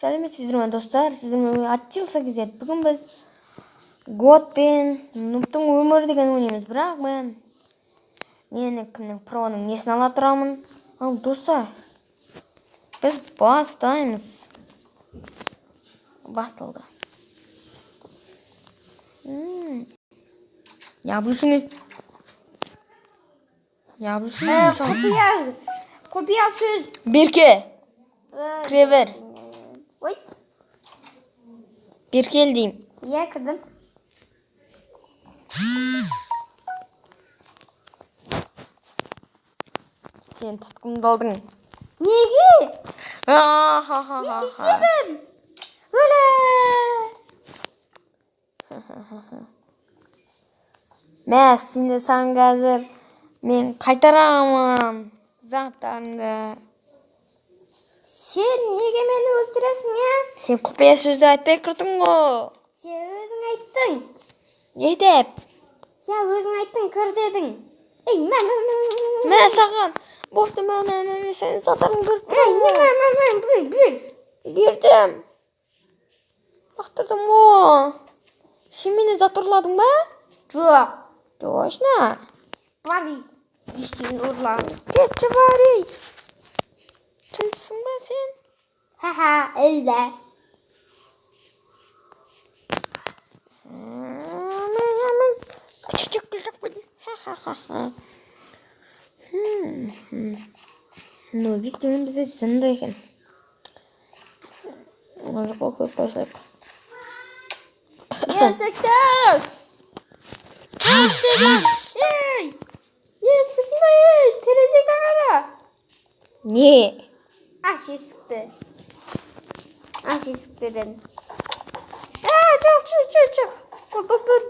Сәлеметсіздер ме достар, сіздермен атчылса кезет. Бүгін біз God пен Нубтың өмірі деген ойнаймыз. Бірақ мен кімнің проның несін ала тұрамын. Ал достар, біз бастаймыз. Басталды. Яблушный. Құпия сөз. Берке. Кревер. Ой. Беркел дейм. Иә, кірдім. Сен тұтқынды алдың. Неге? Мен істедім. Өлі. Мәс, сенде сан қазір мен қайтарамын заттарыңды. Сен неге мені өлтіресің, е? Сен құпия сөзді айтпай кірдің ғой. Сен өзің айттың. Не деп? Сен өзің айттың, кір дедің. Мен саған болды мен сен заттарың бердім. Бақтырдым ғой. Сен мені зат ұрладың ба? Жоқ. Точно? Вали. Ештеңе ұрладың. Кетші вари. Шындысың ба сен? Ха-ха, әлді. Чечек күлдік қойдың. Ха-ха-ха. Нобик деген бізде жынды екен. Оларға көп қойсайық. Есіктес! Ей! Есіктің ба ей! Терезе қағада. Не? Аш есікті. Аш есікті дедім. Жоқ.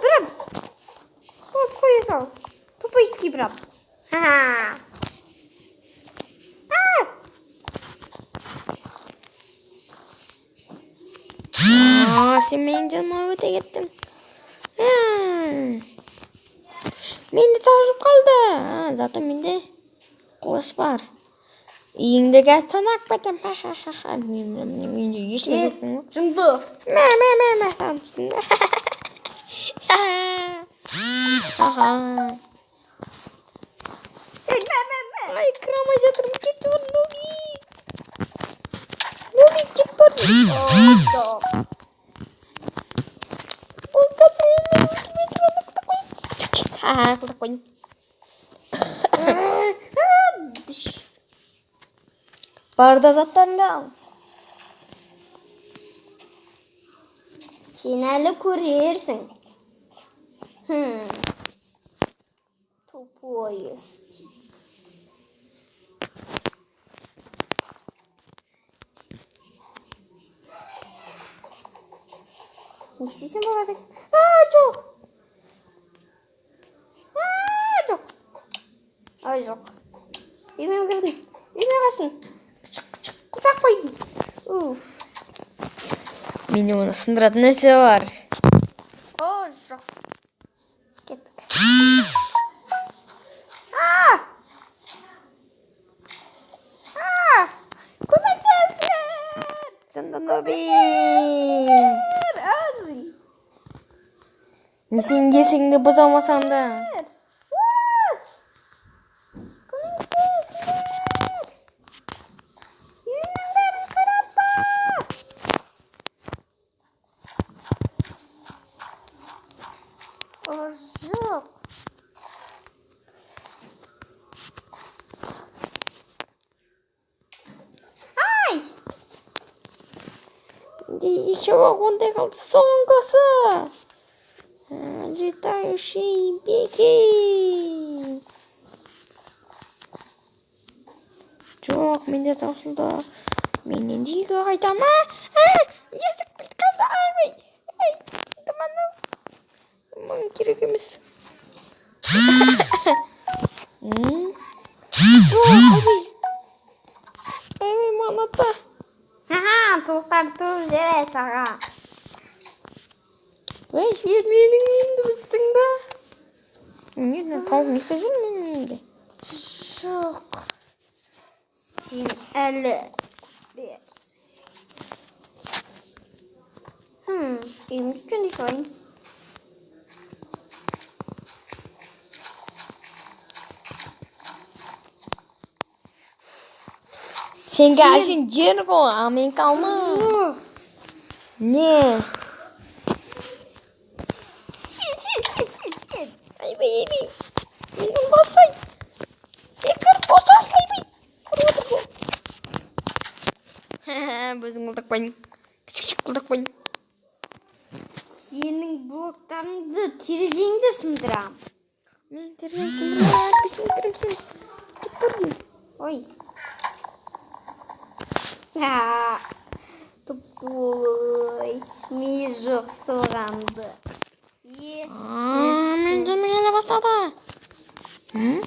Брат. Қоя сал. Тупойский брат. Ха-ха. Сен менің жаныма өте кеттің. Менде тауып қалды. Зато менде қылыш бар. Иіңді газ тонақ бәтім. Менде ешме жоқпын ғой. Жынды. Мә, саған түстім. Ай, кірамай жатырмын. Кет бар, Нобик, кет бар. Құлдап қойын. Барда заттарыңды ал. Сен әлі көрерсің. Тупойский. Не істесем болады? Жоқ. Ай, жоқ. Үймен кірдім. Үймен қашын. Құлдап қойдым. Менде оны сындыратын нәрсе бар. Жоқ. Кеттік. Көмектесіңдер! Жынды Нобик. Мен сенің есігіңді бұза алмасам да. Жоқ. Ай! Екеуі ондай қалды соңғысы. Летающий беги. Жоқ, менде таусылды. Менен дейгі қайтама. Есік білт қалды. Ай, мұның керек емес. Жоқ, мамата. Тоқтар тұр жарайды саған. Сен менің үйімді бұздың ба? Не, тауық не істеп жүр менің үйімде? Жоқ. Сен әлі берсің. Evimiz için de sayın. Senga aşın jergo amen kalma. Ne? Sil. Aybi. Minum basay. Sekir bosar aybi. Kuruyor bu. Bizim kuldak bayın. Küçük kuldak bayın. Senin bloklarını tirizinde sındıram. Men terzim sınırlar. Bizim terzim. Git buradayım. Oy. Ha. Topuy. Mijok soğandı. Men canım gele başladı. Hı?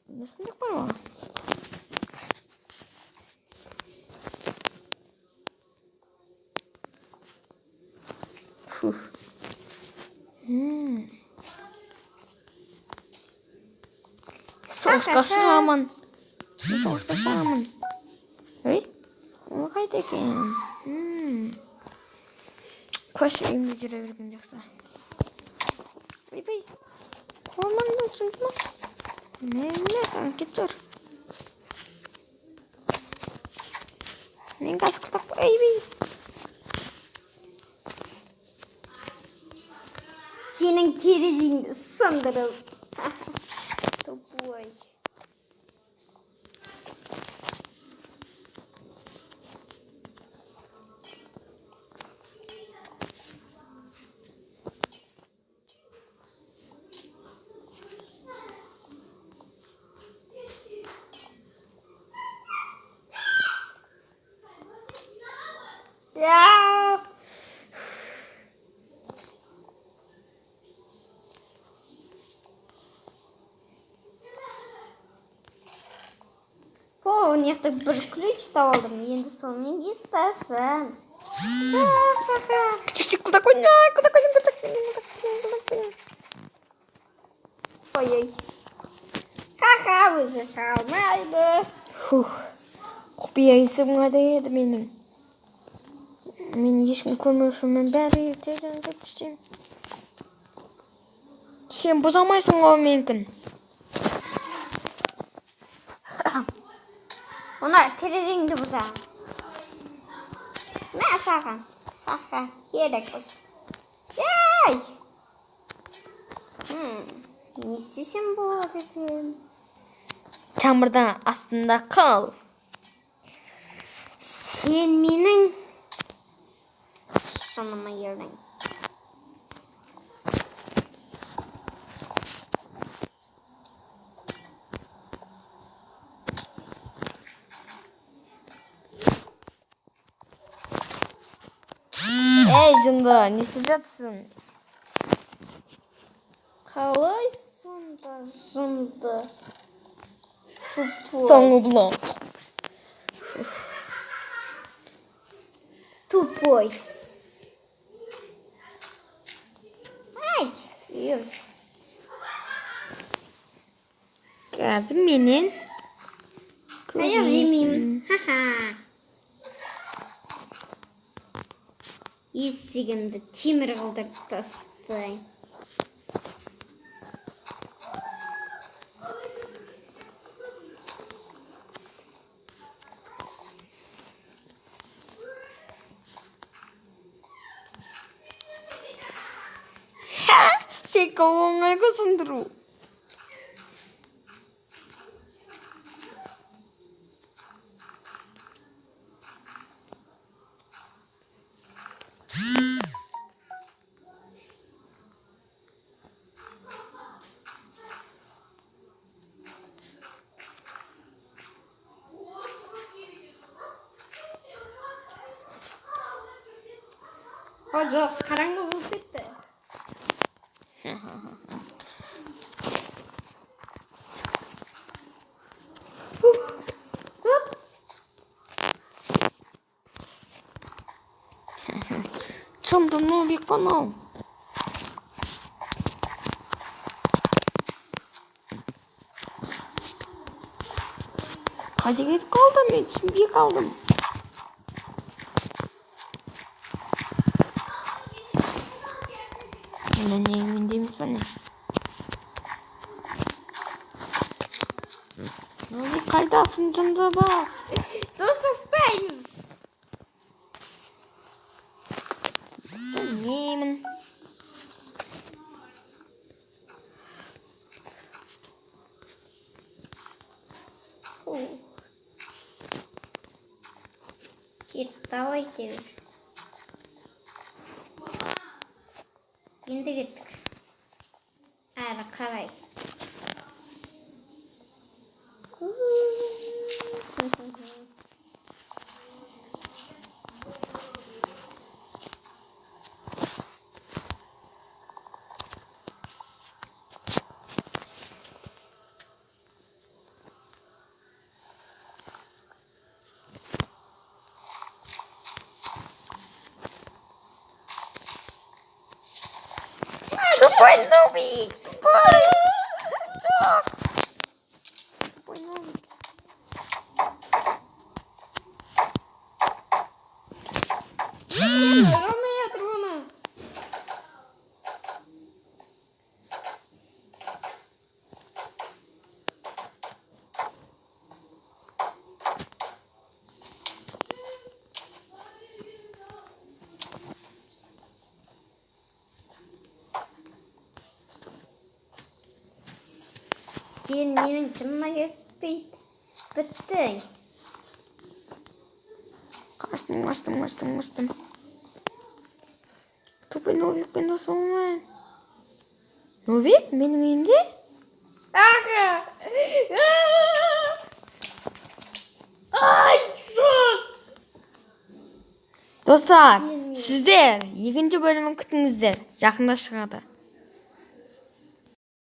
Ne sındık var o? Соғысқа шығамын. Соғысқа шығамын. Ой, ол қайда екен? Көш үйімде жүре берген жақсы. Ойбай, қолмаңның сұңды ма? Мені саған кет жүр. Мен қаз қылдақ бар, ойбай. Senin tirizinde sındırıl. Topuy. Ya. Нехті бір ключ табалдым. Енді сонымен есташын. Küçük kuldak oyna. Kuldak oyna. Ой-ой. Ха-ха, өзі шалмайды. Құпия есігім қайда еді менің? Мен ешкім көрмеушімін бәрі ертеден кетішем. Сен бұза алмайсың ғой менікін. Onlar tirizinde buza. Ne sağın? Ha, yedek buz. Yay! Ne istiyorsun bu dedim. Çamurda aslında kal. Sen benim sonuma geldin. Ey Cunda, ne isteyeceksin? Kalay sonda. Sonu blok. Tupoi. Ay, iyi. Kızım benim. Hayır, yemeyeyim. Haha. Есігімді темір қылдырып тастайын. Сен оңай қосындыру. Жоқ, қараңғы болып кетті. Çanda ne oluyor kanal? Hadi git kaldım ben. Şimdi kaldım. Қайдасың жындыбас? Достаспаймыз. Білмеймін. Кет, давай тебе. Енді кеттік. Әрі қарай. Тупой нубик, тупой. Жоқ. Тупой нубик. Ұрмай отыр оны. Сен менің жыныма кетпейді. Біттің. Қаштым. Тупой нубикпен дос болмайын. Нубик, менің үйімде? Аға! Ай, жоқ! Достар, сіздер екінші бөлімін күтіңіздер. Жақында шығады.